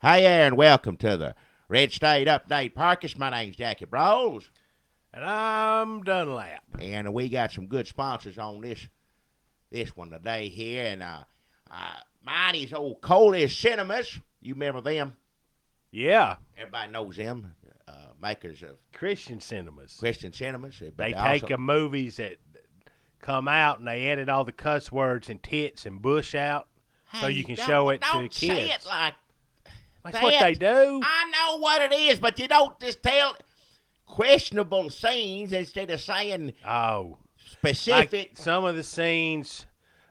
Hi there, and welcome to the Red State Update Podcast. My name's Jackie Brawls, And I'm Dunlap. and we got some good sponsors on this one today here. And mine is old Coley Cinemas. You remember them? Yeah, Everybody knows them. Makers of Christian cinemas. Christian cinemas. They take the movies that come out and they edit all the cuss words and tits and bush out so you can show it to the Don't say kids. it like That's that. what they do. I know what it is, but you don't just tell questionable scenes instead of saying Oh, specific. like some of the scenes,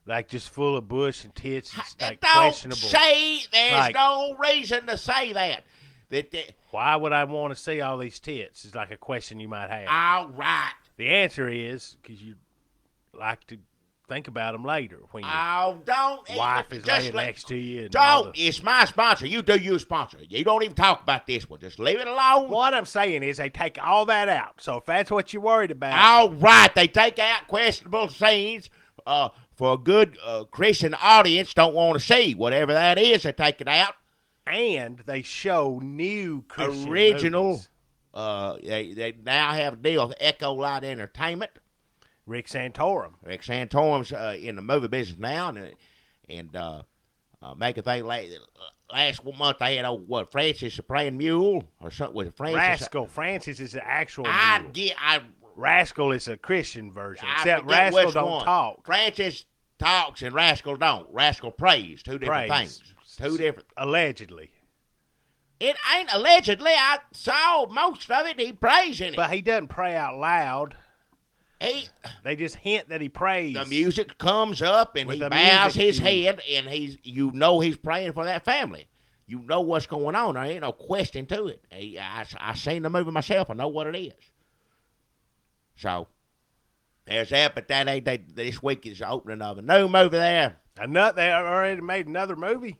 like just full of bush and tits, it's like Don't questionable. say there's Like- no reason to say that. Why would I want to see all these tits? Is like a question you might have. All right. The answer is because you like to think about them later when your Oh, don't. wife is just laying let- next to you. And all Don't. It's my sponsor. You do your sponsor. You don't even talk about this one. Just leave it alone. What I'm saying is they take all that out. So if that's what you're worried about, All right. They take out questionable scenes for a good Christian audience don't want to see. Whatever that is, they take it out. and they show new Christian Original. movies. They now have a deal with Echo Light Entertainment. Rick Santorum. Rick Santorum's in the movie business now, and make a thing last month they had Francis the Praying Mule or something with Francis. Rascal. Francis is the actual I mule. get Rascal is a Christian version, I except forget Rascal which don't one. talk. Francis talks and Rascal don't. Rascal prays. Two different Prays. things. Two different. Allegedly. It ain't allegedly. I saw most of it. He prays in it. But he doesn't pray out loud. He, They just hint that he prays. the music comes up and With he the bows music his cue. head and he's praying for that family. You know what's going on. There ain't no question to it. I seen the movie myself. I know what it is. So there's that. But that ain't. This week is the opening of a new movie there. They already made another movie.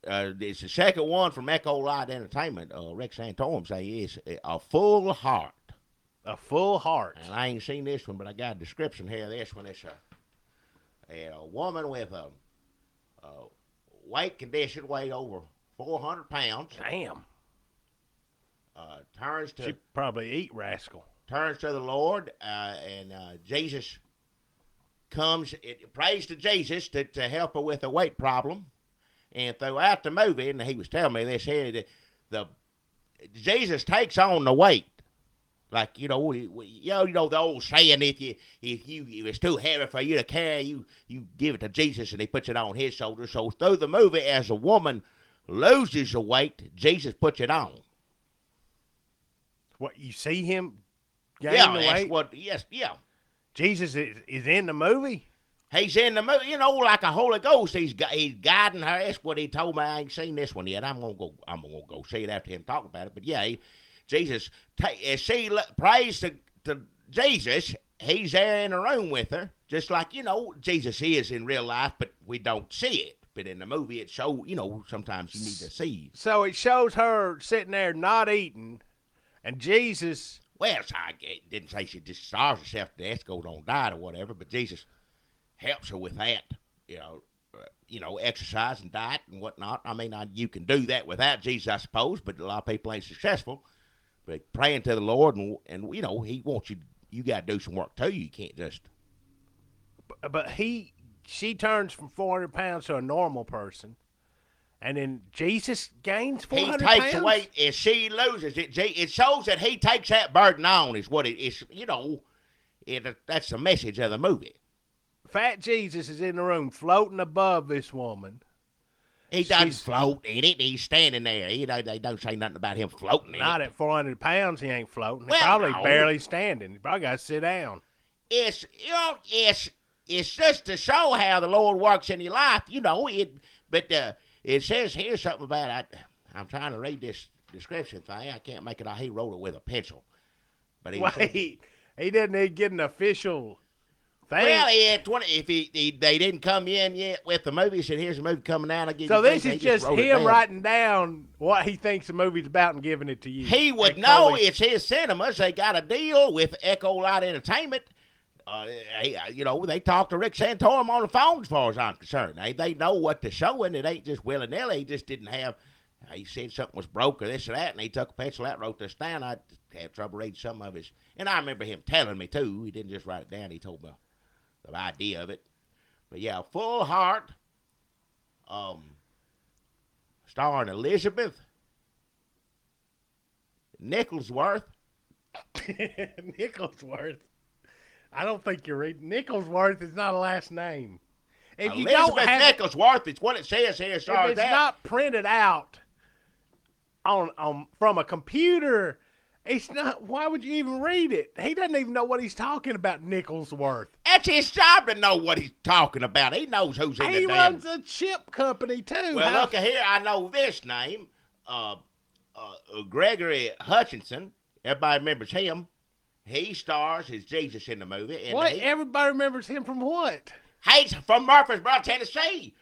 It's the second one from Echo Light Entertainment. Rick Santorum say it's A Full Heart. A Full Heart. And I ain't seen this one, but I got a description here of this one. It's a woman with a weight condition, weighed over 400 pounds. Damn. Turns She probably eat Rascal. to the Lord, and Jesus comes. It prays to Jesus to help her with a weight problem. And throughout the movie, and he was telling me this here, the Jesus takes on the weight. Like, you know the old saying, if it's too heavy for you to carry, you give it to Jesus and he puts it on his shoulders. So through the movie, as a woman loses the weight, Jesus puts it on. What, you see him gain Yeah, the that's weight? what. Yes, yeah. Jesus is in the movie? He's in the movie, like a Holy Ghost. He's guiding her. That's what he told me. I ain't seen this one yet. I'm gonna go see it after him talk about it. But yeah, Jesus, as she prays to Jesus, he's there in the room with her, just like Jesus is in real life, but we don't see it. But in the movie, it shows. Sometimes you need to see. So it shows her sitting there not eating, and Jesus. Well, I didn't say she just starves herself to death, goes on diet or whatever, but Jesus helps her with that, exercise and diet and whatnot. I mean, you can do that without Jesus, I suppose, but a lot of people ain't successful. But praying to the Lord, and he wants you. You got to do some work too. You can't just. But she turns from 400 pounds to a normal person, and then Jesus gains 400 He takes pounds? the weight and she loses it. It shows that he takes that burden on. Is what it is. That's the message of the movie. Fat Jesus is in the room floating above this woman. He doesn't float in it. He's standing there. They don't say nothing about him floating in Not it. at 400 pounds, he ain't floating. Well, He's probably no. barely standing. He probably got to sit down. It's just to show how the Lord works in your life, But it says here something about it. I'm trying to read this description thing. I can't make it out. He wrote it with a pencil. But Wait, he didn't even get an official thing. Well, he had 20. If they didn't come in yet with the movie, he said, "Here's the movie coming out." I'll give So you this things. is They just wrote it him down. writing down what he thinks the movie's about and giving it to you. He would And know. Coley- It's his cinemas. They got a deal with Echo Light Entertainment. They talk to Rick Santorum on the phone as far as I'm concerned. They know what they're showing. It ain't just willy-nilly. He just didn't have he said something was broke or this or that, and he took a pencil out, wrote this down. I had trouble reading some of his, and I remember him telling me too. He didn't just write it down; he told me the idea of it. But yeah, Full Heart, starring Elizabeth Nicholsworth. Nicholsworth. I don't think you're reading. Nicholsworth is not a last name. If you Elizabeth don't have Nicholsworth, it's what it says here. if it's not printed out on from a computer, it's not. Why would you even read it? He doesn't even know what he's talking about. Nicholsworth. That's his job to know what he's talking about. He knows who's in the He damn. runs a chip company too. Well, look here. I know this name, Gregory Hutchinson. Everybody remembers him. He stars as Jesus in the movie. And What? Everybody remembers him from what? He's from Murfreesboro, Tennessee.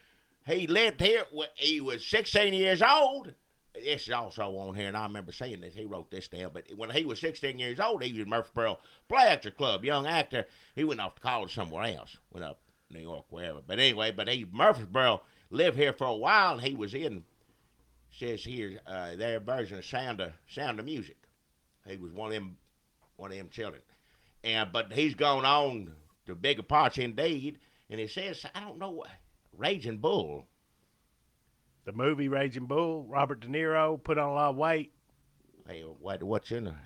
He lived here when he was 16 years old. This is also on here, and I remember saying this. He wrote this down. But when he was 16 years old, he was in Murfreesboro Play Actor Club, young actor. He went off to college somewhere else. Went up New York, wherever. But anyway, Murfreesboro lived here for a while, and he was in, says here, their version of Sound of Music. He was one of them children. But he's gone on to bigger parts indeed. And it says, I don't know what, Raging Bull. The movie Raging Bull. Robert De Niro put on a lot of weight. Hey, what's in there?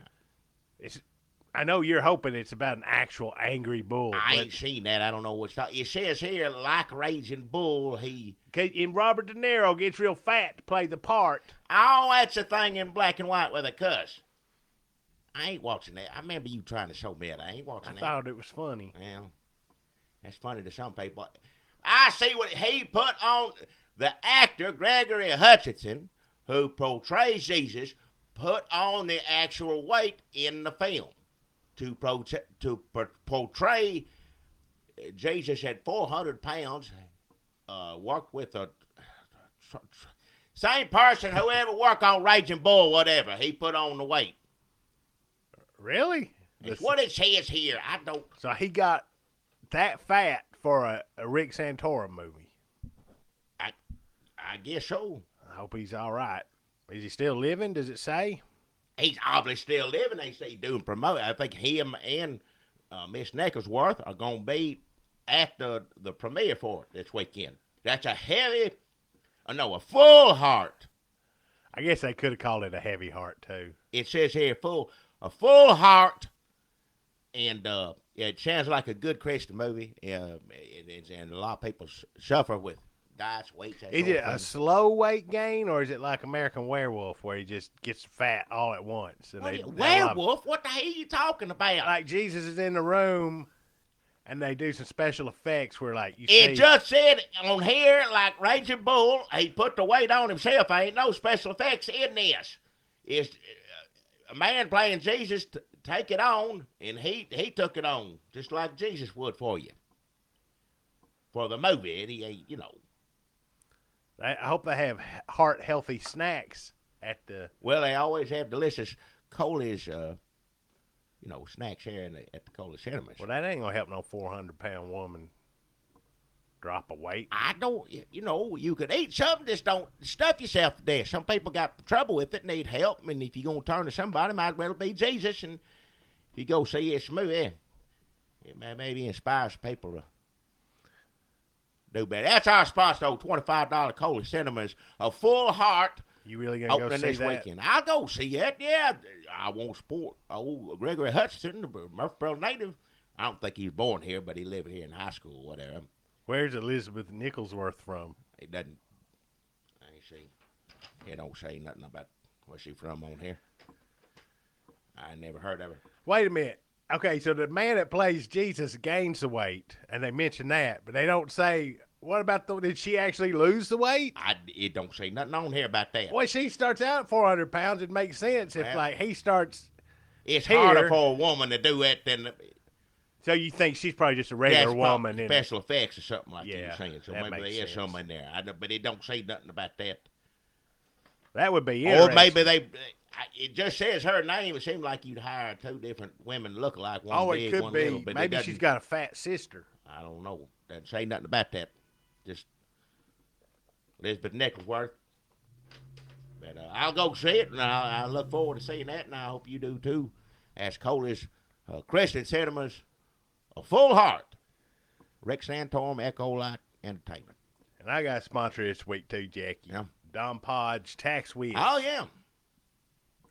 I know you're hoping it's about an actual angry bull. I ain't seen that. I don't know what's talking. It says here, like Raging Bull, And Robert De Niro gets real fat to play the part. Oh, that's a thing in black and white with a cuss. I ain't watching that. I remember you trying to show me that. I ain't watching that. I thought it was funny. Well, that's funny to some people. I see what he put on. The actor, Gregory Hutchinson, who portrays Jesus, put on the actual weight in the film to portray Jesus at 400 pounds, worked with a same person who ever worked on Raging Bull, whatever. He put on the weight. Really? It's what it says here. I don't. So he got that fat for a Rick Santorum movie. I guess so. I hope he's all right. Is he still living? Does it say? He's obviously still living. They say doing promote. I think him and Miss Nicholsworth are going to be at the premiere for it this weekend. That's a Full Heart. I guess they could have called it a heavy heart too. It says here a full heart, and it sounds like a good Christian movie. And a lot of people suffer with diets, weights. Is it a slow weight gain, or is it like American Werewolf, where he just gets fat all at once? And werewolf? What the hell are you talking about? Like Jesus is in the room, and they do some special effects where, like, you It see. just said on here, like Raging Bull, he put the weight on himself. Ain't no special effects in this. It's a man playing Jesus take it on, and he took it on just like Jesus would for you. For the movie, and he ain't, I hope they have heart-healthy snacks at the... Well, they always have delicious Coley's, snacks here at the Coley Cinemas. Well, that ain't going to help no 400-pound woman drop a weight. I don't, you could eat something, just don't stuff yourself to death. Some people got trouble with it, need help, and if you're going to turn to somebody, might as well be Jesus, and if you go see this movie, it may maybe inspire people to do better. That's our sponsor, $25 Coley Cinemas, A Full Heart. You really going to go see this that? Weekend. I'll go see it, yeah. I won't support Gregory Hutchinson, the Murfreesboro native. I don't think he was born here, but he lived here in high school or whatever. Where's Elizabeth Nicholsworth from? It doesn't. I ain't see. It don't say nothing about where she from on here. I never heard of her. Wait a minute. Okay, so the man that plays Jesus gains the weight, and they mention that, but they don't say, what about did she actually lose the weight? It don't say nothing on here about that. Well, she starts out at 400 pounds. It makes sense if, he starts. It's here. harder for a woman to do it than. So you think she's probably just a regular woman? Special effects or something like you were saying. So that maybe there is something in there. But it don't say nothing about that. That would be interesting. Or maybe it just says her name. It seems like you'd hire two different women to look alike. One big, it could one be. little. But maybe she's got a fat sister. I don't know. Doesn't say nothing about that. Just Elizabeth Nicholsworth. But I'll go see it, and I look forward to seeing that, and I hope you do too. As Coley's Christian Cinema's A Full Heart, Rick Santorum, Echo Light Entertainment. And I got a sponsor this week too, Jackie. Yeah. Don Podge Tax Whiz. Oh, yeah.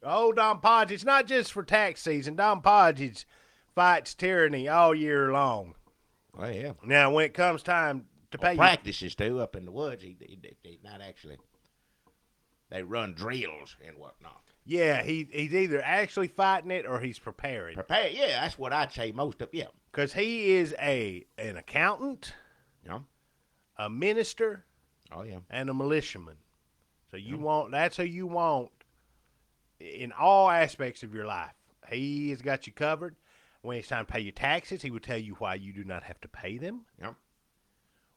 Oh, Don Podge. It's not just for tax season. Don Podge fights tyranny all year long. Well, yeah. Now, when it comes time to pay practices too up in the woods. He's not actually. They run drills and whatnot. Yeah, he's either actually fighting it or he's preparing. Prepare, yeah, that's what I'd say most of, yeah. Because he is an accountant, Yeah. a minister, Oh, yeah. and a militiaman. So that's who you want in all aspects of your life. He has got you covered. When it's time to pay your taxes, he will tell you why you do not have to pay them. Yeah.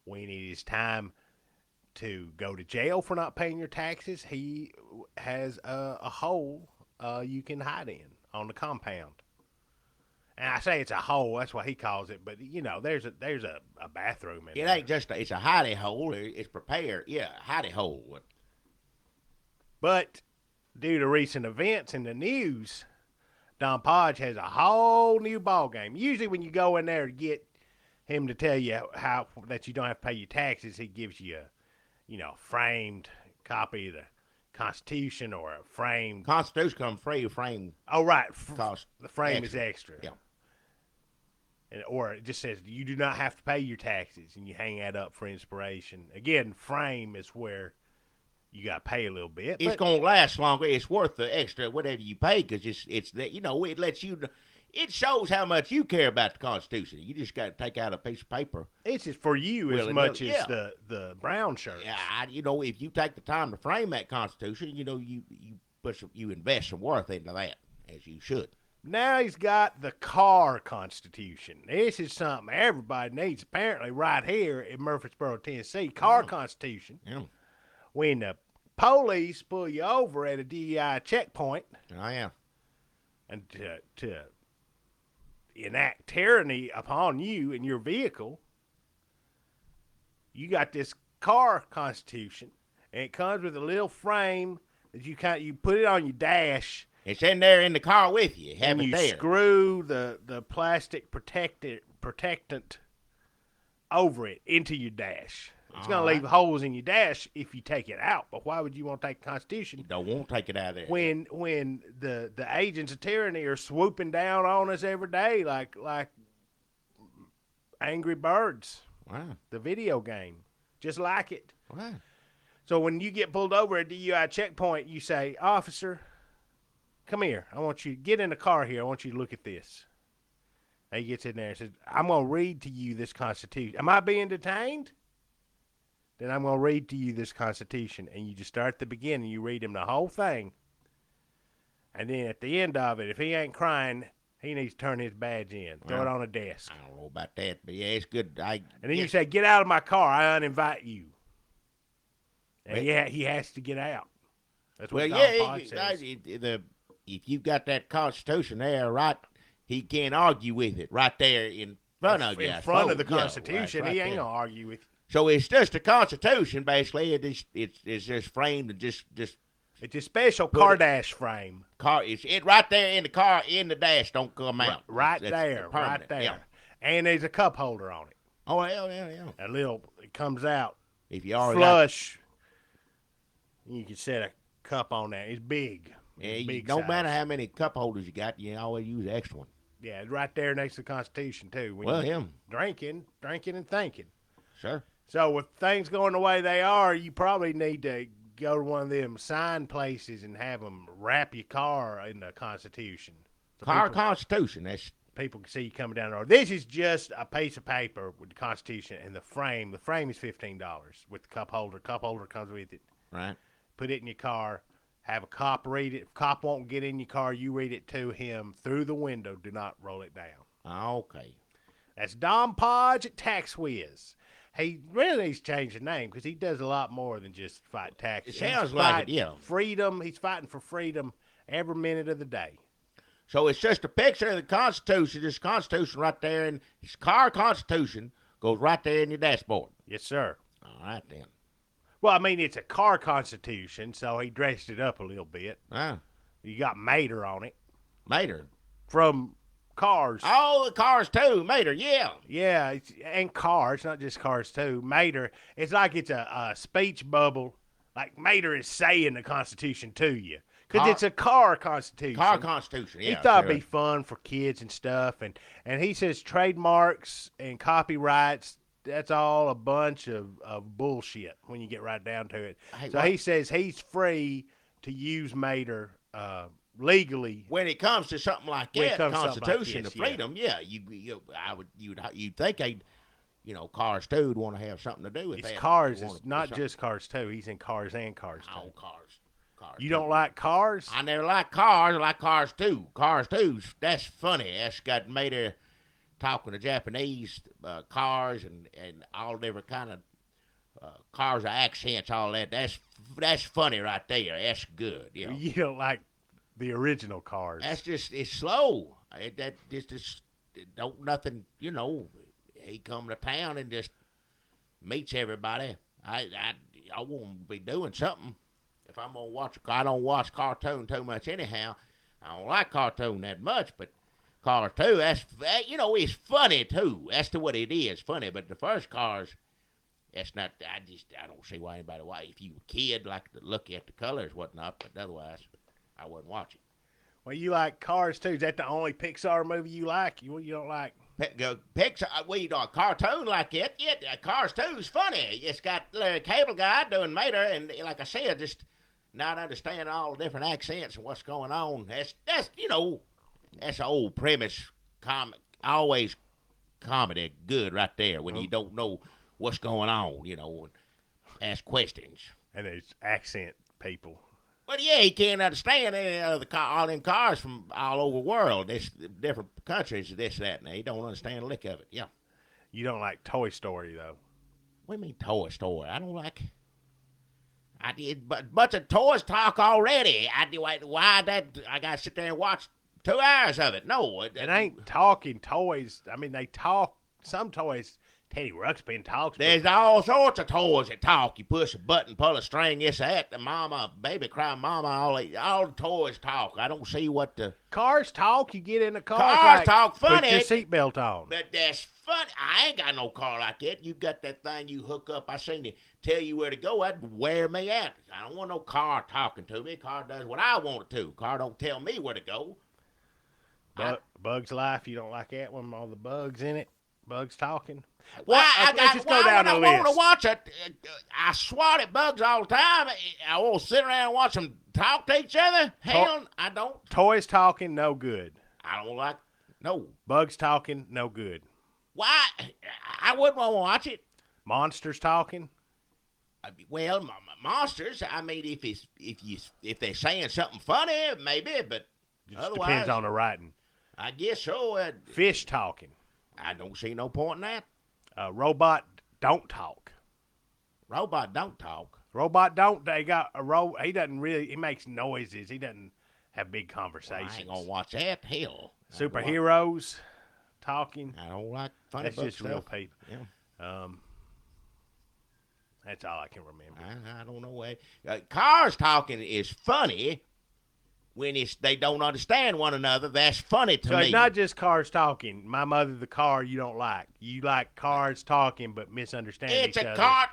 When it is time to go to jail for not paying your taxes, he has a hole you can hide in on the compound. And I say it's a hole, that's what he calls it, but there's a bathroom in It there. ain't just it's a hidey hole. It's prepared. Yeah, hidey hole. But due to recent events in the news, Don Podge has a whole new ball game. Usually when you go in there to get him to tell you how that you don't have to pay your taxes, he gives you a framed copy of the Constitution or a framed Constitution come free frame. Oh right, Cost the frame extra. is extra. Yeah. Or it just says you do not have to pay your taxes, and you hang that up for inspiration. Again, frame is where you got to pay a little bit. It's gonna last longer. It's worth the extra whatever you pay because it's that it lets you. It shows how much you care about the Constitution. You just got to take out a piece of paper. It's just for you as much as the brown shirt. Yeah, if you take the time to frame that Constitution, you invest some worth into that as you should. Now he's got the car Constitution. This is something everybody needs apparently right here in Murfreesboro, Tennessee. Car Constitution. Yeah. When the police pull you over at a DEI checkpoint, Oh yeah. and to enact tyranny upon you and your vehicle, you got this car Constitution, and it comes with a little frame that you put it on your dash. It's in there in the car with you. Have And it you there. screw the plastic protectant over it into your dash. It's going to leave holes in your dash if you take it out. But why would you want to take the Constitution? You don't want to take it out of there. When the agents of tyranny are swooping down on us every day like Angry Birds, Wow. the video game, just like it. Wow. So when you get pulled over at a DUI checkpoint, you say, "Officer, come here. I want you to get in the car here. I want you to look at this." And he gets in there and says, "I'm going to read to you this Constitution. Am I being detained? Then I'm going to read to you this Constitution." And you just start at the beginning. You read him the whole thing. And then at the end of it, if he ain't crying, he needs to turn his badge in. Throw it on a desk. I don't know about that, but yeah, it's good. And then you say, "Get out of my car. I uninvite you." And Well, yeah, he has to get out. That's what Well, Don Podge says. if you've got that Constitution there, right, he can't argue with it right there in front of you. In I front of the suppose. Yeah, Constitution, right he ain't there. going to argue with you. So it's just a Constitution, basically. It's just framed and just It's a special Put car it- dash frame. car. It's it right there in the car in the dash. Don't come out. Right That's there, right permanent, there. yeah. And there's a cup holder on it. Oh yeah. A little, it comes out If you already flush. You can set a cup on there. It's big. Yeah, Big no size. matter how many cup holders you got, you always use the extra one. Yeah, it's right there next to the Constitution, too. When Well, you're yeah. drinking and thinking. Sure. So with things going the way they are, you probably need to go to one of them sign places and have them wrap your car in the Constitution. So Car people- Constitution. That's people can see you coming down the road. This is just a piece of paper with the Constitution and the frame. The frame is $15 with the cup holder. Cup holder comes with it. right. Put it in your car. Have a cop read it. If cop won't get in your car, you read it to him through the window. Do not roll it down. Okay. That's Don Podge at Tax Whiz. He really needs to change the name because he does a lot more than just fight taxes. It sounds He's like it, fighting yeah. Freedom. He's fighting for freedom every minute of the day. So it's just a picture of the Constitution. This Constitution right there, and this car Constitution goes right there in your dashboard. Yes, sir. All right then. Well, I mean, it's a car constitution, so he dressed it up a little bit. Ah, You got Mater on it Mater. from Cars. Oh, the Cars too, Mater. Yeah. Yeah, and Cars, not just Cars too. Mater, it's like it's a speech bubble. Like Mater is saying the Constitution to you. Because it's a car constitution. Car Constitution, yeah. He thought it'd be fun for kids and stuff. And he says trademarks and copyrights, that's all a bunch of bullshit when you get right down to it. Hey, so he says he's free to use Mater legally. When it comes to something like When it that, comes to something like Constitution this, of freedom, yeah, you'd think they'd, Cars 2 would want to have something to do with It's that. Cars. It's not just Cars 2. He's in Cars and Cars 2. Oh, Cars. You don't like Cars? I never liked Cars. I like Cars 2. Cars 2's, that's funny. That's got Mater talking to Japanese cars and all different kind of cars, accents, all that. That's funny right there. That's good. You know. You don't like the original Cars. That's just, it's slow. That just don't nothing, he come to town and just meets everybody. I won't be doing something. If I'm going to watch I don't watch cartoon too much anyhow. I don't like cartoon that much, but Cars 2, it's funny too. That's what it is, funny. But the first Cars, that's not, I don't see why anybody, if you were a kid, like to look at the colors, whatnot, but otherwise, I wouldn't watch it. Well, you like Cars too. Is that the only Pixar movie you like? You don't like? Pixar, a cartoon like it. Yeah, Cars 2 is funny. It's got Larry Cable Guy doing Mater, and like I said, just not understanding all the different accents and what's going on. That's an old premise comic. Always comedy good right there when you don't know what's going on, and ask questions. And there's accent people. But yeah, he can't understand any of all them cars from all over the world. There's different countries, this, that, and he don't understand a lick of it. Yeah. You don't like Toy Story though. What do you mean Toy Story? I don't like. I did, but bunch of toys talk already. Why that? I gotta sit there and watch 2 hours of it. No, it ain't talking toys. I mean, they talk. Some toys. Teddy Ruxpin talks. There's all sorts of toys that talk. You push a button, pull a string, this, that. The mama, baby cry, mama, all the toys talk. I don't see what the cars talk. You get in the car. Cars talk funny. Put your seatbelt on. But that's funny. I ain't got no car like that. You got that thing you hook up. I seen it tell you where to go. That'd wear me out. I don't want no car talking to me. Car does what I want it to. Car don't tell me where to go. Bugs Life. You don't like that one? All the bugs in it. Bugs talking. Well, let's just go down the list. I want to watch it. I swat at bugs all the time. I won't sit around and watch them talk to each other. Hell, I don't. Toys talking, no good. I don't like, no. Bugs talking, no good. Why? I wouldn't want to watch it. Monsters talking? Well, monsters, I mean, if they're saying something funny, maybe, but otherwise. Depends on the writing. I guess so. Fish talking. I don't see no point in that. Robot don't talk. Robot don't talk. Robot don't. They got a he doesn't really. He makes noises. He doesn't have big conversations. Well, I ain't gonna watch that. Hell. Superheroes talking. I don't like funny. That's just stuff. real people. Yeah. That's all I can remember. I don't know. Cars talking is funny. When they don't understand one another, that's funny to me. So it's not just cars talking. My mother, the car you don't like. You like cars talking but misunderstand each other.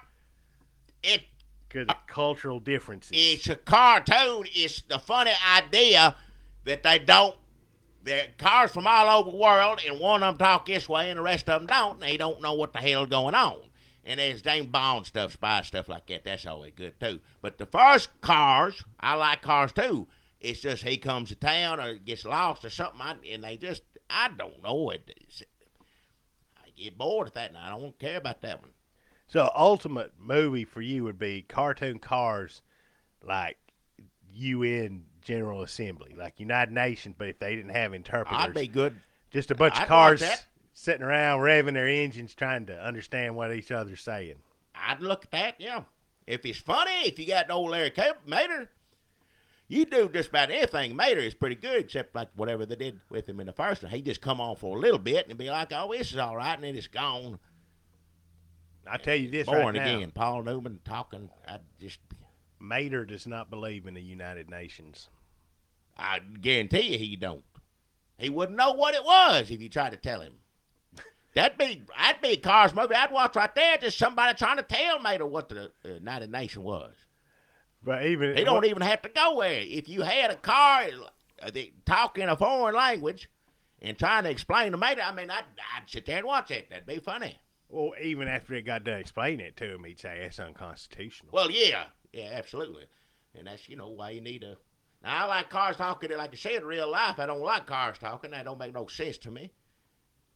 Because of cultural differences. It's a cartoon. It's the funny idea that they're cars from all over the world, and one of them talk this way and the rest of them don't, and they don't know what the hell's going on. And there's James Bond stuff, spy stuff like that. That's always good, too. But the first Cars, I like Cars, too. It's just he comes to town or gets lost or something, and I don't know. I get bored of that, and I don't care about that one. So, ultimate movie for you would be cartoon cars like UN General Assembly, like United Nations, but if they didn't have interpreters. I'd be good. Just a bunch of cars sitting around revving their engines trying to understand what each other's saying. I'd look at that, yeah. If it's funny, if you got the old Larry Mater, you do just about anything. Mater is pretty good, except like whatever they did with him in the first one. He just come on for a little bit and be like, oh, this is all right, and then it's gone. I tell you this Born right now. again. Paul Newman talking. I just. Mater does not believe in the United Nations. I guarantee you he don't. He wouldn't know what it was if you tried to tell him. That'd be a Cars movie. I'd watch right there, just somebody trying to tell Mater what the United Nation was. But They don't even have to go there. If you had a car talking a foreign language and trying to explain to Mater, I mean, I'd sit there and watch it. That'd be funny. Well, even after it got done explaining it to him, he'd say that's unconstitutional. Well, yeah, absolutely. And that's, why you need a... Now, I like cars talking, like I said, in real life. I don't like cars talking. That don't make no sense to me.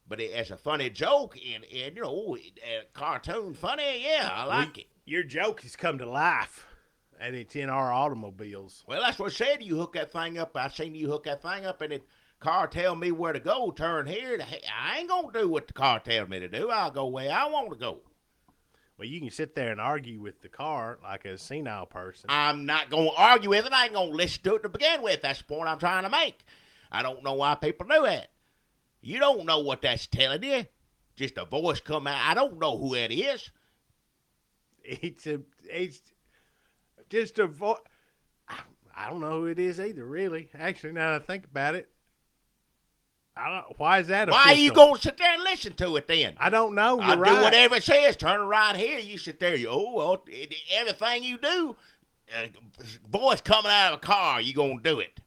But as a funny joke and a cartoon funny, yeah, I like it. Your joke has come to life, and it's in our automobiles. Well, that's what I said. You hook that thing up. I seen you hook that thing up, and the car tell me where to go, turn here. I ain't going to do what the car tells me to do. I'll go where I want to go. Well, you can sit there and argue with the car like a senile person. I'm not going to argue with it. I ain't going to listen to it to begin with. That's the point I'm trying to make. I don't know why people do that. You don't know what that's telling you. Just a voice come out. I don't know who that is. It's just a voice. I don't know who it is either, really. Actually, now that I think about it, I don't. Why is that? Why are you going to sit there and listen to it then? I don't know. You're I'll right. do whatever it says. Turn it right here. You sit there. Everything you do, voice coming out of a car, you going to do it.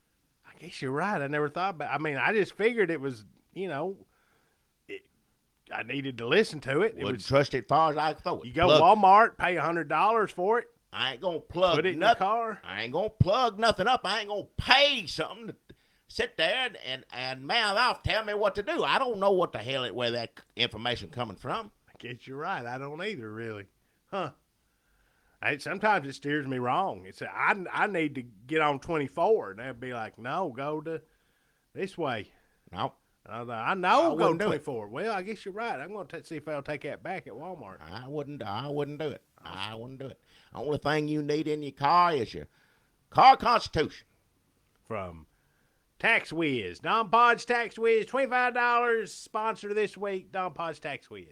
I guess you're right. I never thought about it. I mean, I just figured it was, I needed to listen to it. Wouldn't trust it as far as I could throw it. You go to Walmart, pay $100 for it. I ain't going to plug put it nothing. In the car. I ain't going to plug nothing up. I ain't going to pay something to sit there and mouth off, tell me what to do. I don't know what the hell where that information coming from. I guess you're right. I don't either, really. Huh. Sometimes it steers me wrong. It's I need to get on 24, and they'll be like, no, go to this way. No. I know go to 24. Well, I guess you're right. I'm going to see if I'll take that back at Walmart. I wouldn't do it. I wouldn't do it. The only thing you need in your car is your car constitution. From Tax Whiz. Don Podge Tax Whiz, $25 sponsor this week. Don Podge Tax Whiz.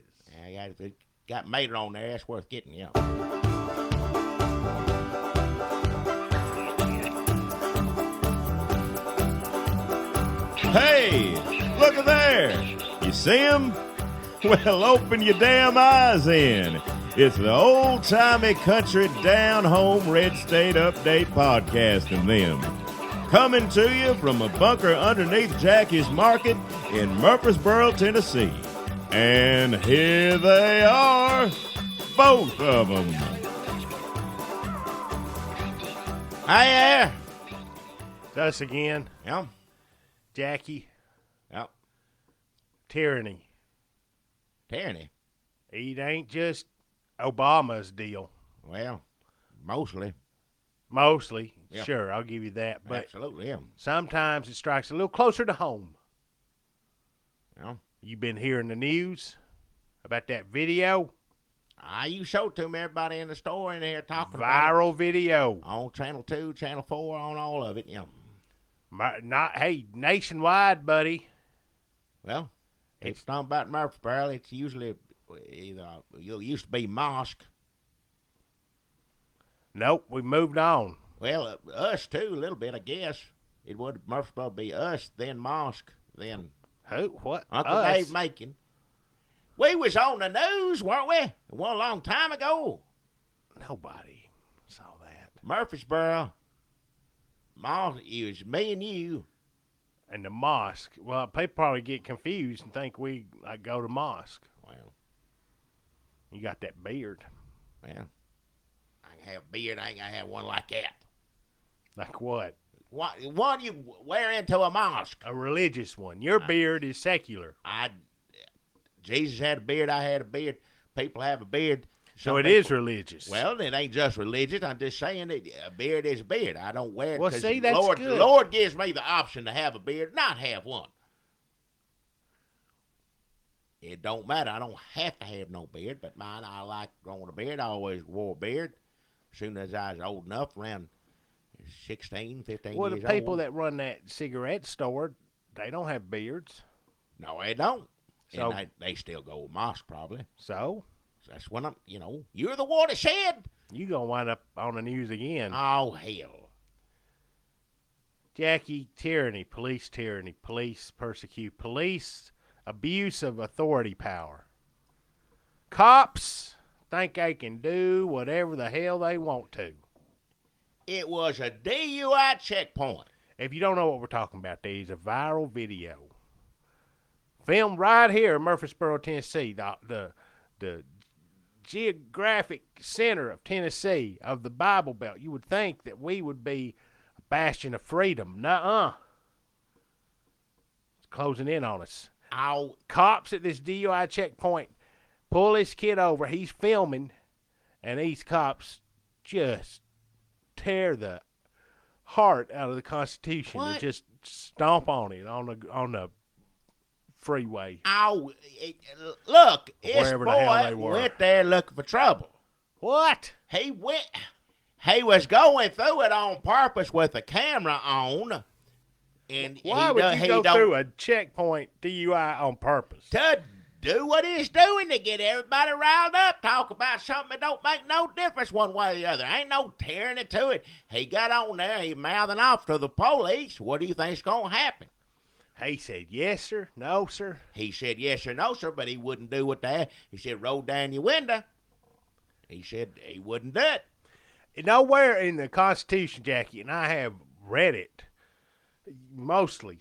Yeah, got Mater on there. That's worth getting, yeah. Hey, look at there. You see him? Well, open your damn eyes in. It's the old-timey country down-home red state update podcast of them. Coming to you from a bunker underneath Jackie's Market in Murfreesboro, Tennessee. And here they are, both of them. Hi there. It's us again. Yeah. Jackie. Yep. Tyranny. Tyranny. It ain't just Obama's deal. Well, mostly. Mostly. Yeah. Sure, I'll give you that. But absolutely, yeah. sometimes it strikes a little closer to home. Yeah. You've been hearing the news about that video? You showed to me everybody in the store in there talking about Viral video. it. On Channel 2, Channel 4, on all of it, yeah. Hey, nationwide, buddy. Well, it's not about Murfreesboro. It's usually either it used to be mosque. Nope, we moved on. Well, us too, a little bit, I guess. It would Murfreesboro be us, then mosque, then Who? What? Uncle Us? Dave Macon. We was on the news, weren't we? Well, a long time ago. Nobody saw that. Murfreesboro. Mosque, it was me and you. And the mosque. Well, people probably get confused and think we go to mosque. Well, You got that beard. well, I can have a beard. I ain't gonna have one like that. Like what? One you wear into a mosque. A religious one. Your beard is secular. Jesus had a beard. I had a beard. People have a beard. So it is religious. Well, it ain't just religious. I'm just saying that a beard is a beard. I don't wear it. Well, 'cause see, that's Lord, good. The Lord gives me the option to have a beard, not have one. It don't matter. I don't have to have no beard, but mine, I like growing a beard. I always wore a beard. As soon as I was old enough, around 16, 15 well, the years people old. that run that cigarette store, they don't have beards. No, they don't. So- And they still go to mosque, probably. So That's when you're the watershed. You gonna wind up on the news again. Oh, hell. Jackie, tyranny, police persecute, police abuse of authority power. Cops think they can do whatever the hell they want to. It was a DUI checkpoint. If you don't know what we're talking about, there's a viral video filmed right here in Murfreesboro, Tennessee, the geographic center of Tennessee, of the Bible Belt. You would think that we would be a bastion of freedom. Nuh-uh. It's closing in on us. Oh. Cops at this DUI checkpoint pull this kid over. He's filming, and these cops just tear the heart out of the Constitution and just stomp on it on the freeway. Oh, look, this Wherever the hell they boy were. went there looking for trouble. What? He was going through it on purpose with the camera on. And Why would you go through a checkpoint DUI on purpose? To do what he's doing, to get everybody riled up, talk about something that don't make no difference one way or the other. Ain't no tearing it to it. He got on there, he mouthing off to the police. What do you think's going to happen? He said, yes, sir, no, sir. He said yes or no, sir, but he wouldn't do what they. He said, roll down your window. He said he wouldn't do it. Nowhere in the Constitution, Jackie, and I have read it mostly.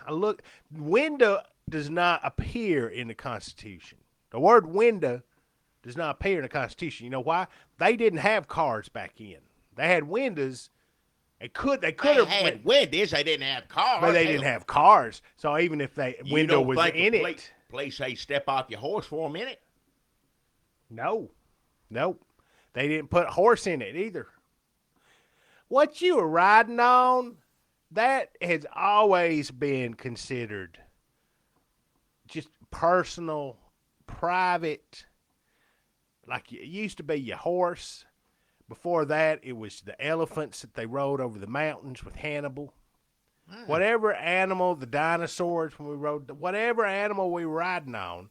I look, window does not appear in the Constitution. The word window does not appear in the Constitution. You know why? They didn't have cars back then. They had windows. They could have had windows. They didn't have cars. But they didn't have cars. So even if they window was in it, police say step off your horse for a minute. No, nope. They didn't put a horse in it either. What you were riding on, that has always been considered just personal, private. Like it used to be your horse. Before that, it was the elephants that they rode over the mountains with Hannibal. Whatever animal, the dinosaurs when we rode, whatever animal we were riding on,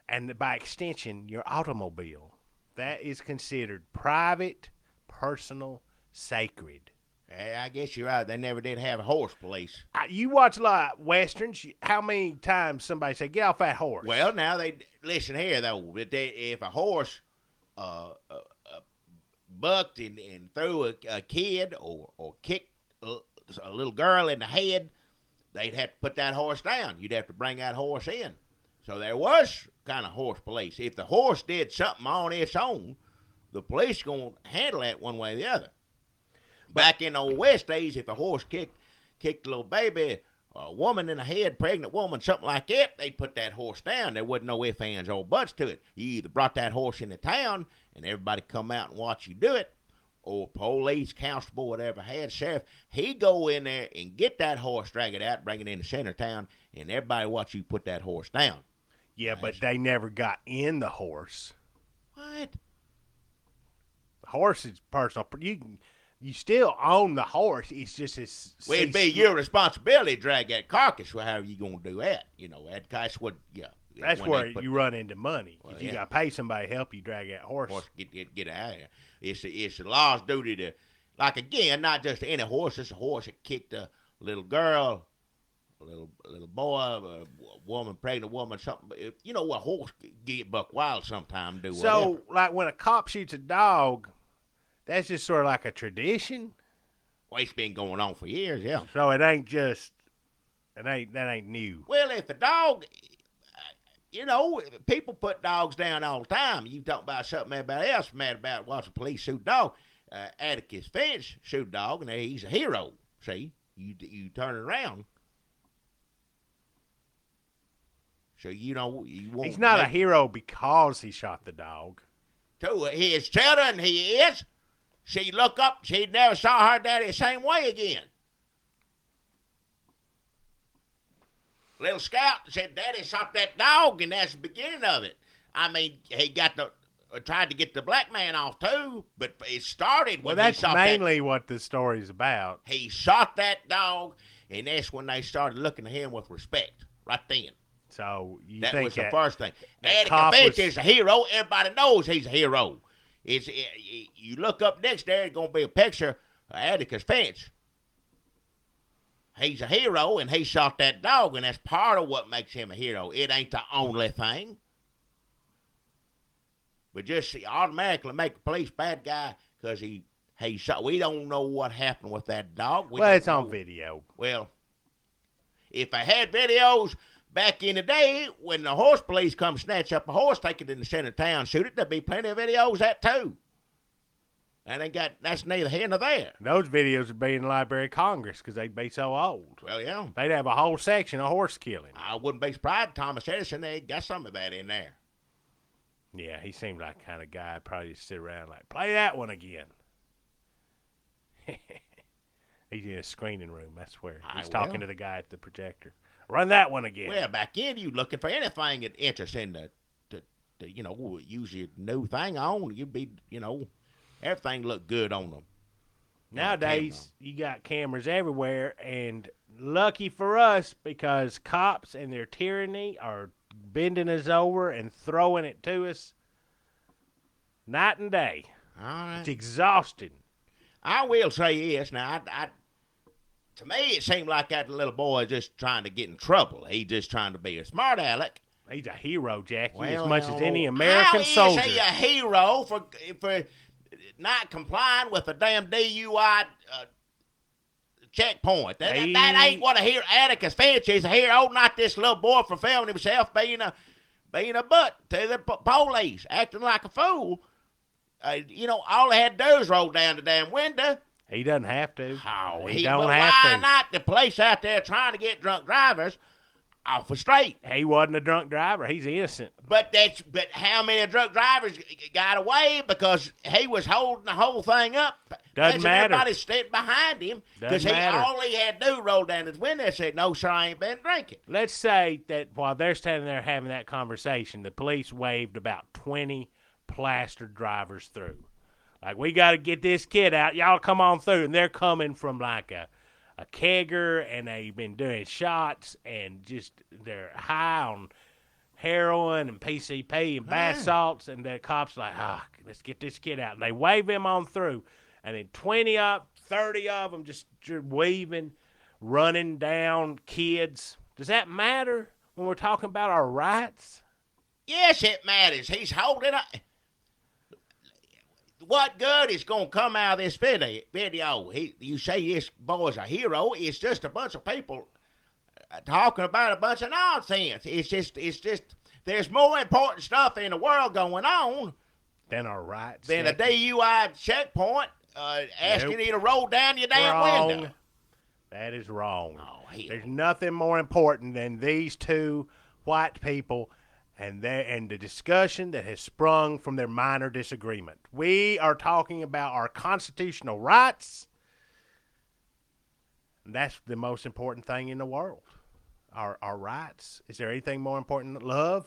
and by extension, your automobile, that is considered private, personal, sacred. I guess you're right. They never did have a horse police. You watch a lot of Westerns. How many times somebody say, get off that horse? Well, now they listen here, though. If a horse bucked and threw a kid or kicked a little girl in the head, they'd have to put that horse down. You'd have to bring that horse in. So there was kind of horse police. If the horse did something on its own, the police going to handle that one way or the other. Back in the old West days, if a horse kicked a little baby, a woman in the head, pregnant woman, something like that, they'd put that horse down. There wasn't no ifs, ands, or buts to it. You either brought that horse into town and everybody come out and watch you do it, or police, constable, whatever, had sheriff, he'd go in there and get that horse, drag it out, bring it into center town, and everybody watch you put that horse down. Yeah, but they never got in the horse. What? The horse is personal. You still own the horse. It's just as... Well, it'd be your responsibility to drag that carcass. Well, how are you going to do that? You know, that's what, yeah. That's where you run into money. Well, if you got to pay somebody to help you drag that horse. Get out of here. It's the law's duty to, like, again, not just any horse. It's a horse that kicked a little girl, a little boy, a woman, pregnant woman, something. You know, a horse get buck wild sometime. Do whatever. So, like, when a cop shoots a dog, that's just sort of like a tradition? Well, it's been going on for years, yeah. So it ain't just, that ain't new. Well, if the dog... You know, people put dogs down all the time. You talk about something everybody else mad about watching police shoot a dog. Atticus Finch shoot a dog, and he's a hero. See, you turn it around. So, you know, you won't... He's not a hero because he shot the dog. To his children, he is. She look up, she never saw her daddy the same way again. Little Scout said, Daddy shot that dog, and that's the beginning of it. I mean, he tried to get the black man off, too, but it started when that's mainly what the story's about. He shot that dog, and that's when they started looking at him with respect, right then. So you That think was the that first thing. that Attica cop Finch was- is a hero. Everybody knows he's a hero. You look up next there, it's going to be a picture of Atticus Finch. He's a hero, and he shot that dog, and that's part of what makes him a hero. It ain't the only thing. But just automatically make the police bad guy because he shot. We don't know what happened with that dog. Well, it's don't on know. video. Well, if I had videos back in the day when the horse police come snatch up a horse, take it in the center of town, shoot it, there'd be plenty of videos of that too. And that's neither here nor there. Those videos would be in the Library of Congress because they'd be so old. Well, yeah. They'd have a whole section of horse killing. I wouldn't be surprised. Thomas Edison, they got some of that in there. Yeah, he seemed like the kind of guy I'd probably just sit around like, play that one again. He's in a screening room, I swear. He's talking to the guy at the projector. Run that one again. Well, back then, you looking for anything that interests in the use your new thing on. You'd be, everything looked good on them. Nowadays, you got cameras everywhere, and lucky for us, because cops and their tyranny are bending us over and throwing it to us night and day. All right. It's exhausting. I will say this. Now, to me, it seemed like that little boy just trying to get in trouble. He just trying to be a smart aleck. He's a hero, Jackie, Well, as much as any how American soldier. How is he a hero for not complying with a damn DUI checkpoint? That ain't what a hero. Atticus Finch is a hero, not this little boy for filming himself being a butt to the police, acting like a fool. All they had to do is roll down the damn window. He doesn't have to. Oh, he don't have why to. not? The police out there trying to get drunk drivers off the street. He wasn't a drunk driver. He's innocent. But how many drunk drivers got away because he was holding the whole thing up? Doesn't matter. Everybody stood behind him because all he had to do roll down his window and said, "No, sir, I ain't been drinking." Let's say that while they're standing there having that conversation, the police waved about 20 plastered drivers through. Like, we got to get this kid out. Y'all come on through. And they're coming from like a kegger, and they've been doing shots, and just they're high on heroin and PCP and bath salts, and the cops like, let's get this kid out. And they wave him on through, and then 30 of them just weaving, running down kids. Does that matter when we're talking about our rights? Yes, it matters. He's holding up. What good is going to come out of this video? You say this boy's a hero. It's just a bunch of people talking about a bunch of nonsense. It's just there's more important stuff in the world going on than our rights. Than a DUI checkpoint asking you to roll down your damn window. That is wrong. Oh, there's nothing more important than these two white people and the discussion that has sprung from their minor disagreement. We are talking about our constitutional rights. And that's the most important thing in the world. Our rights. Is there anything more important than love?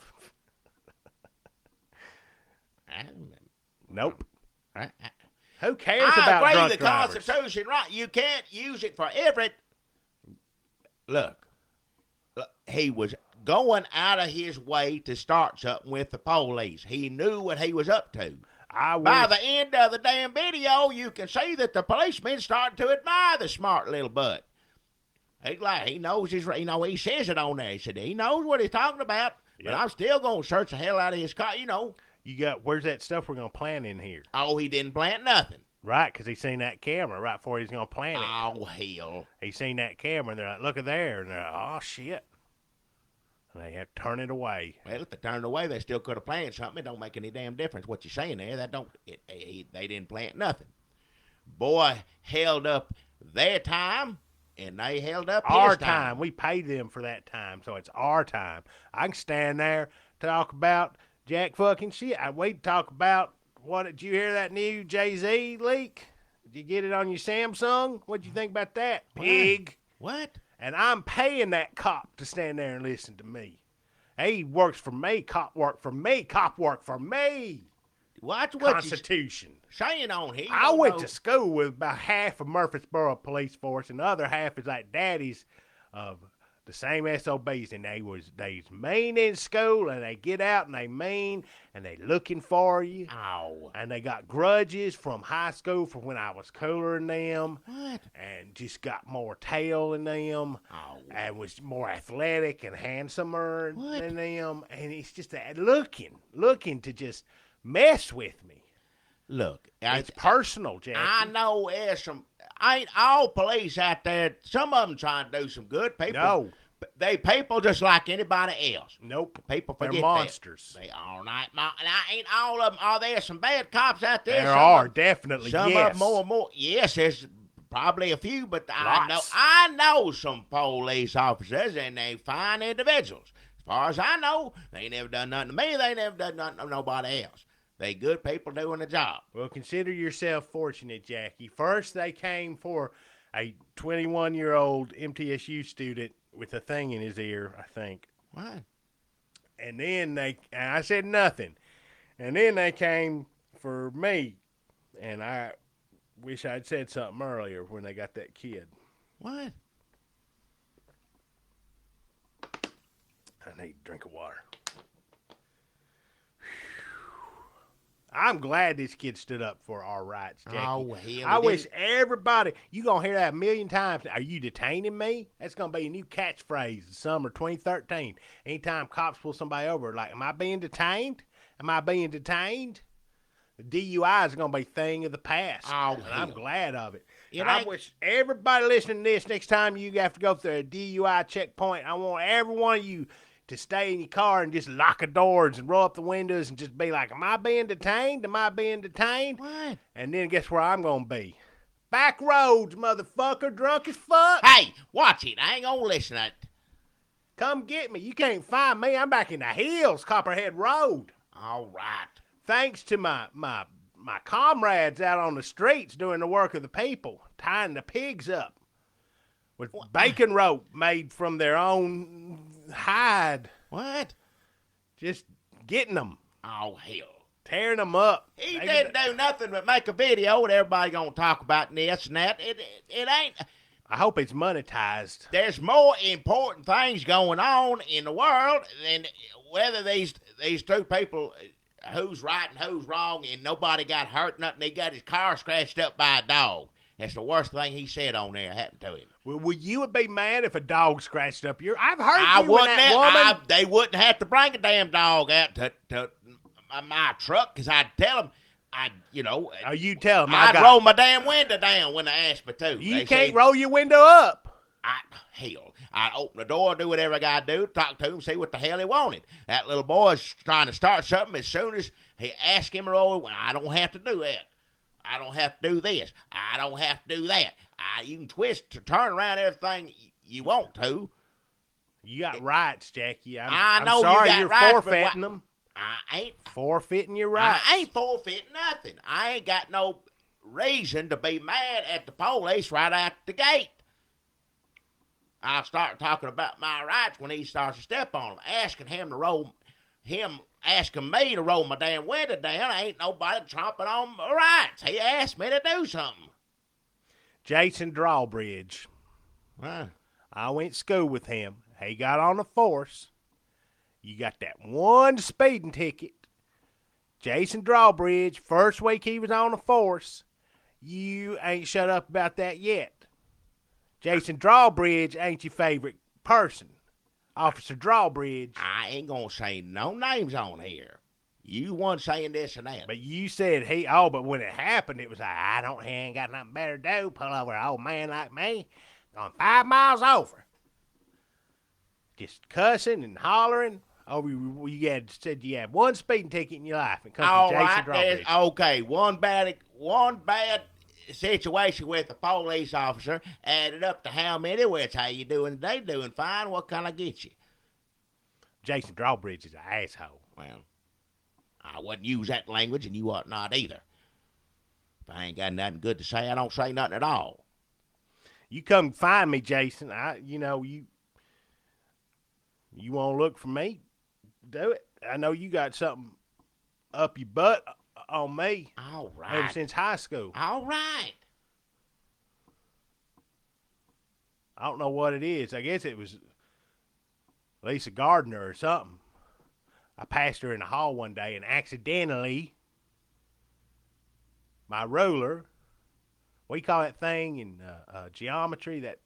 Nope. Who cares about I agree drunk the drivers? Constitution, right? You can't use it for every. Look, he was going out of his way to start something with the police. He knew what he was up to. By the end of the damn video, you can see that the policeman starting to admire the smart little butt. He knows he says it on there. He said he knows what he's talking about, but I'm still going to search the hell out of his car, Where's that stuff we're going to plant in here? Oh, he didn't plant nothing. Right, because he seen that camera right before he's going to plant it. Oh, hell. He seen that camera, and they're like, look at there. And they're like, oh, shit. And they have to turn it away. Well, if they turned it away, they still could have planted something. It don't make any damn difference what you're saying there. They didn't plant nothing. Boy held up their time, and they held up our his time. We paid them for that time, so it's our time. I can stand there, talk about jack fucking shit. I wait to talk about did you hear that new Jay-Z leak? Did you get it on your Samsung? What'd you think about that, pig? What? And I'm paying that cop to stand there and listen to me. He works for me. Cop work for me. Cop work for me. Watch what Constitution. Saying on here. I went to school with about half of Murfreesboro police force, and the other half is like daddies of The same SOBs, and they's mean in school, and they get out and they mean, and they looking for you. Oh. And they got grudges from high school from when I was cooler than them. What? And just got more tail than them. Oh. And was more athletic and handsomer What? than them. And it's just that looking to just mess with me. Look, It's personal, Jackie. I know there's some. Ain't all police out there. Some of them trying to do some good. People, No. they people just like anybody else. Nope. People They're forget monsters. that. They are not. Ain't all of them. Are there some bad cops out there? There Some are, of, definitely, some yes. of them more and more. Yes, there's probably a few, but Lots. I know some police officers, and they fine individuals. As far as I know, they ain't never done nothing to me. They never done nothing to nobody else. They good people doing the job. Well, consider yourself fortunate, Jackie. First, they came for a 21-year-old MTSU student with a thing in his ear, I think. What? And then I said nothing. And then they came for me. And I wish I'd said something earlier when they got that kid. What? I need a drink of water. I'm glad this kid stood up for our rights, Jackie. Oh, hell, I he wish didn't. everybody, you going to hear that a million times. Are you detaining me? That's going to be a new catchphrase, summer 2013. Anytime cops pull somebody over, like, am I being detained? Am I being detained? The DUI is going to be a thing of the past. Oh, and I'm hell. glad of it. It And I ain't- wish everybody listening to this, next time you have to go through a DUI checkpoint, I want every one of you to stay in your car and just lock the doors and roll up the windows and just be like, am I being detained? Am I being detained? What? And then guess where I'm going to be? Back roads, motherfucker, drunk as fuck. Hey, watch it. I ain't gonna listen to it. Come get me. You can't find me. I'm back in the hills, Copperhead Road. All right. Thanks to my comrades out on the streets doing the work of the people, tying the pigs up with bacon rope made from their own hide. What? Just getting them, Oh, hell. tearing them up. He They- didn't do nothing but make a video and everybody gonna talk about this and that. It ain't. I hope it's monetized. There's more important things going on in the world than whether these two people, who's right and who's wrong, and nobody got hurt, nothing. He got his car scratched up by a dog. That's the worst thing he said on there happened to him. Well, you would be mad if a dog scratched up your. I've heard I you and wouldn't. that woman. They wouldn't have to bring a damn dog out to my truck because I'd tell them. Oh, you tell them. I'd roll my damn window down when they asked me to. You They can't said, roll your window up. I'd open the door, do whatever I got to do, talk to him, see what the hell he wanted. That little boy's trying to start something. As soon as he asked him to roll, well, I don't have to do that. I don't have to do this. I don't have to do that. You can twist to turn around everything you want to. You got rights, Jackie. I I'm know you sorry got you're rights, but forfeiting them. I ain't. Forfeiting your rights. I ain't forfeiting nothing. I ain't got no reason to be mad at the police right out the gate. I'll start talking about my rights when he starts to step on them. Asking me to roll my damn window down. Ain't nobody tromping on my rights. He asked me to do something. Jason Drawbridge. Huh. I went to school with him. He got on the force. You got that one speeding ticket. Jason Drawbridge, first week he was on the force. You ain't shut up about that yet. Jason Drawbridge ain't your favorite person. Officer Drawbridge. I ain't gonna say no names on here. You one saying this and that. But you said but when it happened, it was like, he ain't got nothing better to do. Pull over an old man like me. Going 5 miles over. Just cussing and hollering. Said you had one speeding ticket in your life. It comes All from Jason right, Drawbridge. okay. One bad situation with a police officer added up to how many? Which how you doing today? Doing fine. What can I get you? Jason Drawbridge is an asshole. Well, I wouldn't use that language, and you ought not either. If I ain't got nothing good to say, I don't say nothing at all. You come find me, Jason. You want to look for me? Do it. I know you got something up your butt on me All ever right. since high school. All right. I don't know what it is. I guess it was Lisa Gardner or something. I passed her in the hall one day, and accidentally, my ruler, what do you call that thing in geometry, that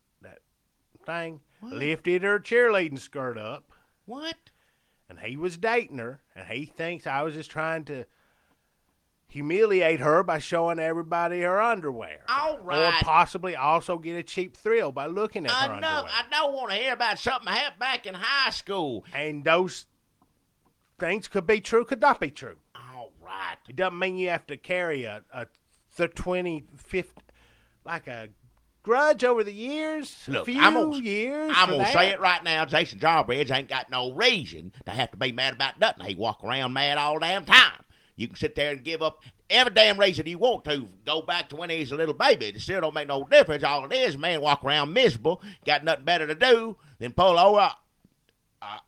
thing, lifted her cheerleading skirt up. What? And he was dating her, and he thinks I was just trying to humiliate her by showing everybody her underwear. All right. Or possibly also get a cheap thrill by looking at her underwear. I don't want to hear about something that happened back in high school. And those things could be true, could not be true. All right. It doesn't mean you have to carry a 20, 50, like a grudge over the years. Look, a few years. I'm going to say it right now. Jason Jawbridge ain't got no reason to have to be mad about nothing. He walk around mad all damn time. You can sit there and give up every damn reason you want to. Go back to when he was a little baby. It still don't make no difference. All it is, man, walk around miserable, got nothing better to do than pull over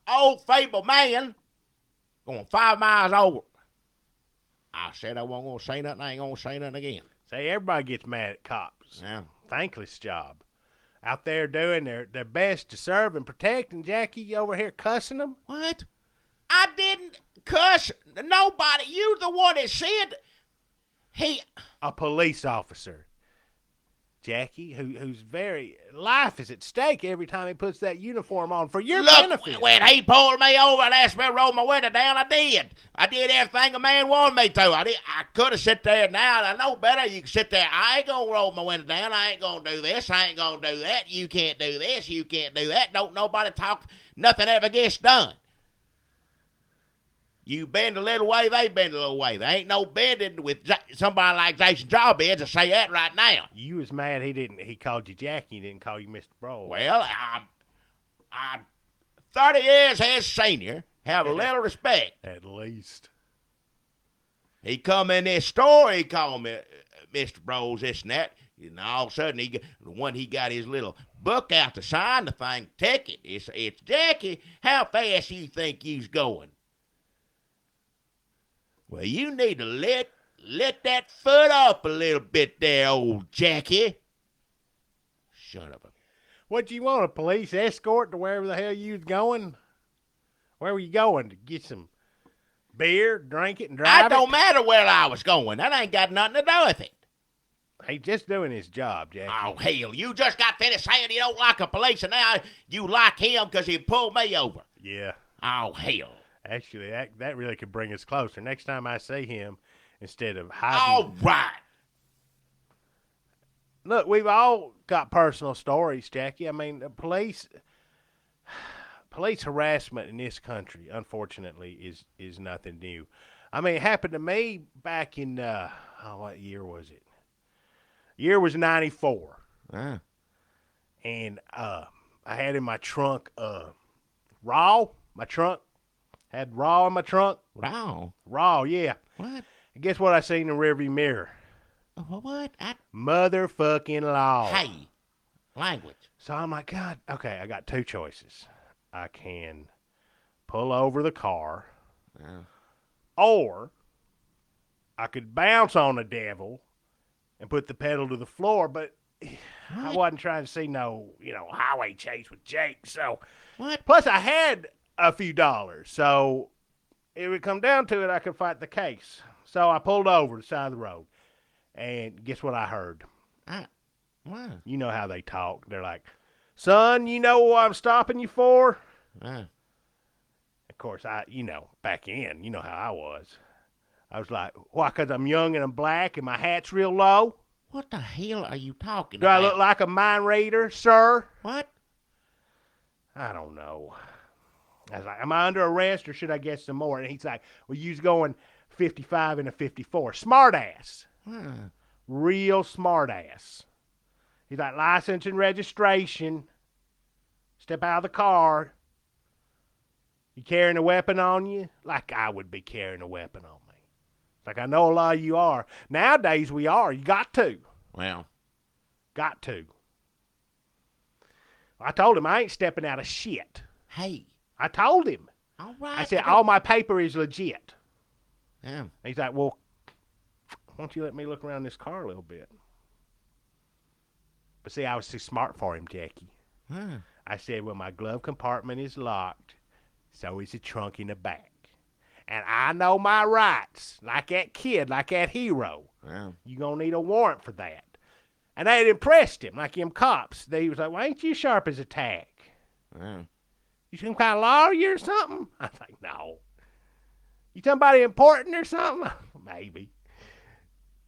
old fable man going 5 miles over. I said I wasn't going to say nothing. I ain't going to say nothing again. Say, everybody gets mad at cops. Yeah. Thankless job. Out there doing their best to serve and protect, and Jackie, you over here cussing them? What? I didn't cuss nobody. You the one that said a police officer, Jackie, who's very life is at stake every time he puts that uniform on for your benefit. When he pulled me over and asked me to roll my window down, I did. I did everything a man wanted me to. I could have sit there now. I know better. You can sit there. I ain't gonna roll my window down. I ain't gonna do this. I ain't gonna do that. You can't do this. You can't do that. Don't nobody talk. Nothing ever gets done. You bend a little way, they bend a little way. There ain't no bending with somebody like Jason Jawbridge to say that right now. You was mad he called you Jackie, he didn't call you Mr. Bro. Well, I'm 30 years his senior. Have a little respect. At least. He come in this store, he called me Mr. Bros, this and that. And all of a sudden, he got his little book out to sign the thing, ticket. It's Jackie, how fast you think you's going? Well, you need to let that foot up a little bit there, old Jackie. Son of a... What you want, a police escort to wherever the hell you was going? Where were you going? To get some beer, drink it, and drive it don't matter where I was going. That ain't got nothing to do with it. He's just doing his job, Jackie. Oh, hell, you just got finished saying you don't like a police, and now you like him because he pulled me over. Yeah. Oh, hell. Actually, that really could bring us closer. Next time I see him, instead of hiding. All right. Look, we've all got personal stories, Jackie. I mean, the police harassment in this country, unfortunately, is nothing new. I mean, it happened to me back in, what year was it? Year was 94. And I had in my trunk raw. My trunk had raw in my trunk. Raw, yeah. What? And guess what I seen in the rearview mirror? What? Motherfucking law. Hey, language. So I'm like, God, okay, I got two choices. I can pull over the car, or I could bounce on the devil and put the pedal to the floor, but I wasn't trying to see no, highway chase with Jake. So, plus I had a few dollars, so if it would come down to it, I could fight the case. So I pulled over the side of the road, and guess what I heard? What? You know how they talk. They're like, son, you know what I'm stopping you for? Of course, back in, you know how I was. I was like, why, because I'm young and I'm black and my hat's real low? What the hell are you talking Do about? I look like a mind reader, sir? What? I don't know. I was like, am I under arrest or should I get some more? And he's like, well, you's going 55 and a 54. Smart ass. Real smart ass. He's like, license and registration. Step out of the car. You carrying a weapon on you? Like I would be carrying a weapon on me. Like I know a lot of you are. Nowadays we are. You got to. Well. Got to. I told him I ain't stepping out of shit. Hey. I told him. All right. I said, all my paper is legit. Yeah. He's like, well, why don't you let me look around this car a little bit? But see, I was too smart for him, Jackie. I said, well, my glove compartment is locked. So is the trunk in the back. And I know my rights, like that kid, like that hero. Well, You gonna need a warrant for that. And that impressed him, like them cops. They was like, "Why ain't you sharp as a tack? well, You some kind of lawyer or something?" I was like, "No." "You somebody important or something?" "Maybe."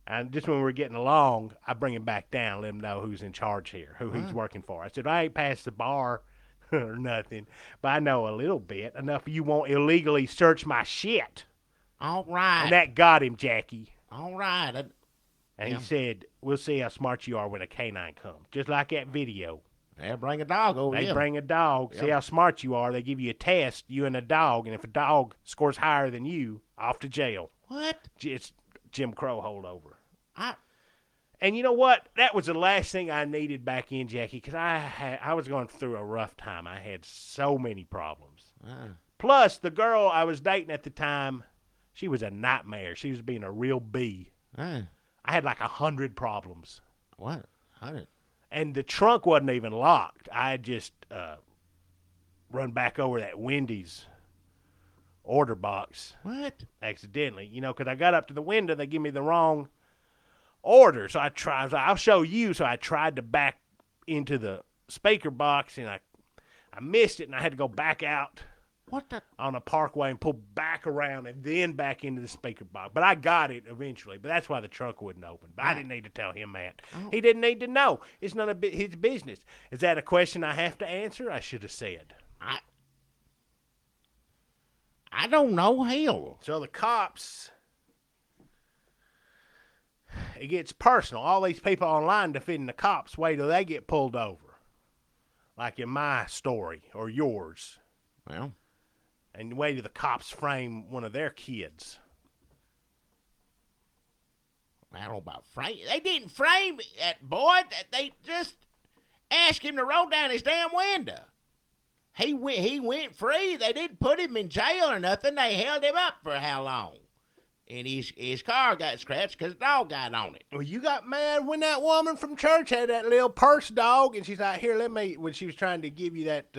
And just when we're getting along, I bring him back down, let him know who's in charge here, who he's working for. I said, "I ain't past the bar or nothing, but I know a little bit, enough you won't illegally search my shit." all right. And that got him, Jackie. All right. And Yeah. he said, "We'll see how smart you are when a canine comes." Just like that video. They'll bring a dog over They here. bring a dog, see how smart you are. They give you a test, you and a dog, and if a dog scores higher than you, off to jail. What? It's Jim Crow holdover. I And you know what? That was the last thing I needed back in, Jackie, because I was going through a rough time. I had so many problems. Plus, the girl I was dating at the time, she was a nightmare. She was being a real bee. I had like 100 problems. What? I didn't. And the trunk wasn't even locked. I had just run back over that Wendy's order box What? accidentally, because I got up to the window, they give me the wrong order. So I was like, "I'll show you." So I tried to back into the speaker box, and I missed it, and I had to go back out What the? on a parkway and pull back around and then back into the speaker box. But I got it eventually. But that's why the trunk wouldn't open. But I didn't need to tell him that. Oh. He didn't need to know. It's none of his business. Is that a question I have to answer? I should have said. I don't know. Hell. So the cops, it gets personal. All these people online defending the cops, wait till they get pulled over. Like in my story or yours. Well, And wait till the cops frame one of their kids. I don't know about frame. They didn't frame that boy. They just asked him to roll down his damn window. He went free. They didn't put him in jail or nothing. They held him up for how long? And his car got scratched because the dog got on it. Well, you got mad when that woman from church had that little purse dog, and she's like, "Here, let me," when she was trying to give you that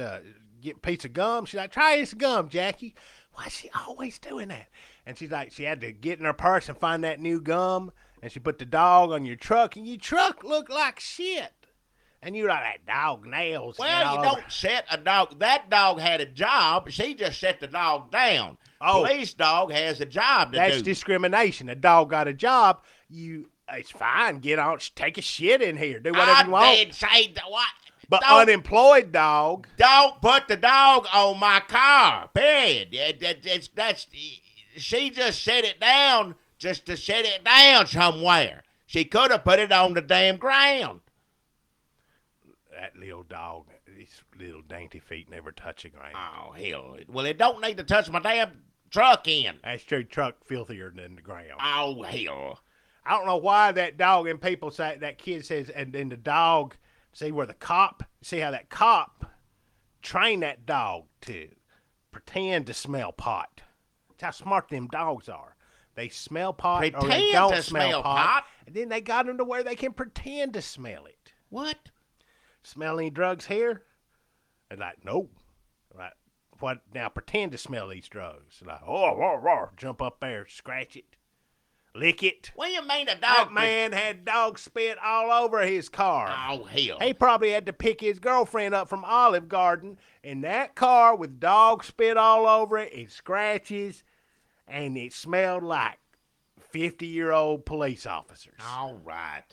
piece of gum, she's like, "Try this gum, Jackie." Why is she always doing that? And she's like, she had to get in her purse and find that new gum, and she put the dog on your truck, and your truck looked like shit. And you like, "That dog nails." Well, you don't set a dog. That dog had a job. She just set the dog down. Oh. Police dog has a job to That's do. discrimination. A dog got a job. It's fine. Get on, take a shit in here. Do whatever you I want. did say what? But don't, unemployed dog. don't put the dog on my car. Period. She just set it down just to set it down somewhere. She could have put it on the damn ground. That little dog, his little dainty feet never touch the ground. Oh, hell. Well, it don't need to touch my damn truck in. That's true. Truck filthier than the ground. Oh, hell. I don't know why that dog and people say that kid says, and then the dog, see how that cop trained that dog to pretend to smell pot. That's how smart them dogs are. They smell pot or they Pretend don't to smell smell pot? And then they got them to where they can pretend to smell it. What? Smell any drugs here? And like, nope. Like, what? Now pretend to smell these drugs. Like, jump up there, scratch it, lick it. What do you mean a That dog? man had dog spit all over his car. Oh, hell. He probably had to pick his girlfriend up from Olive Garden in that car with dog spit all over it and scratches, and it smelled like 50-year-old police officers. All right.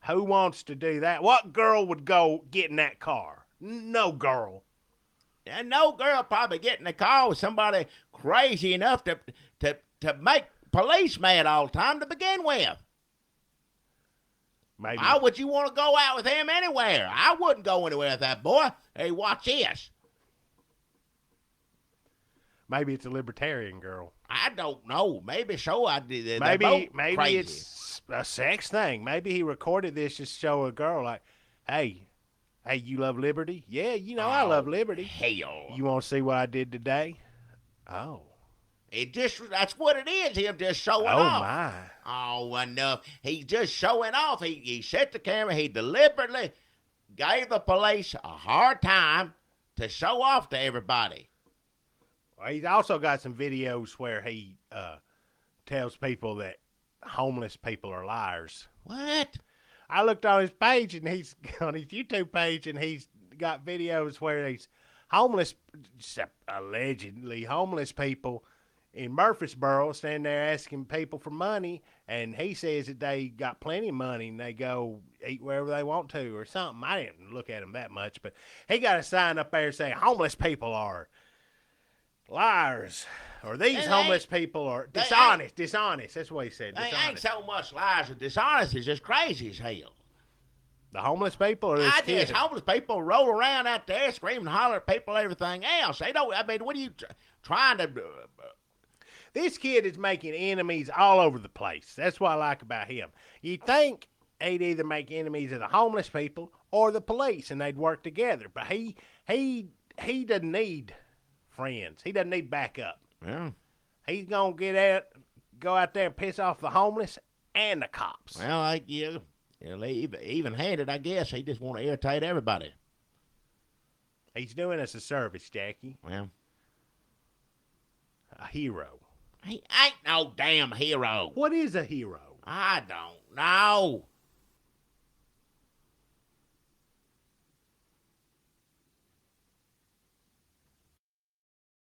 Who wants to do that? What girl would go get in that car? No girl. And no girl probably get in the car with somebody crazy enough to make police mad all the time to begin with. Maybe. Why would you want to go out with him anywhere? I wouldn't go anywhere with that boy. Hey, watch this. Maybe it's a libertarian girl. I don't know. Maybe so. They're Maybe both crazy. it's a sex thing. Maybe he recorded this just to show a girl like, hey, you love liberty? Yeah, I love liberty. Hell. You want to see what I did today? Oh. That's what it is, him just showing Oh, off. my. Oh, enough. He's just showing off. He set the camera. He deliberately gave the police a hard time to show off to everybody. He's also got some videos where he tells people that homeless people are liars. What? I looked on his page, and he's on his YouTube page, and he's got videos where these homeless, allegedly homeless people in Murfreesboro standing there asking people for money, and he says that they got plenty of money and they go eat wherever they want to or something. I didn't look at him that much, but he got a sign up there saying homeless people are liars, or these homeless people are dishonest. That's what he said. They ain't so much lies or dishonesty, it's just crazy as hell. The homeless people, or this I kid? just homeless people roll around out there screaming, holler at people, and everything else. They don't. I mean, what are you trying to? This kid is making enemies all over the place. That's what I like about him. You'd think he'd either make enemies of the homeless people or the police, and they'd work together. But he doesn't need friends. He doesn't need backup. Yeah. He's gonna go out there and piss off the homeless and the cops. Well, even-handed, I guess. He just want to irritate everybody. He's doing us a service, Jackie. Well, A hero. he ain't no damn hero. What is a hero? I don't know.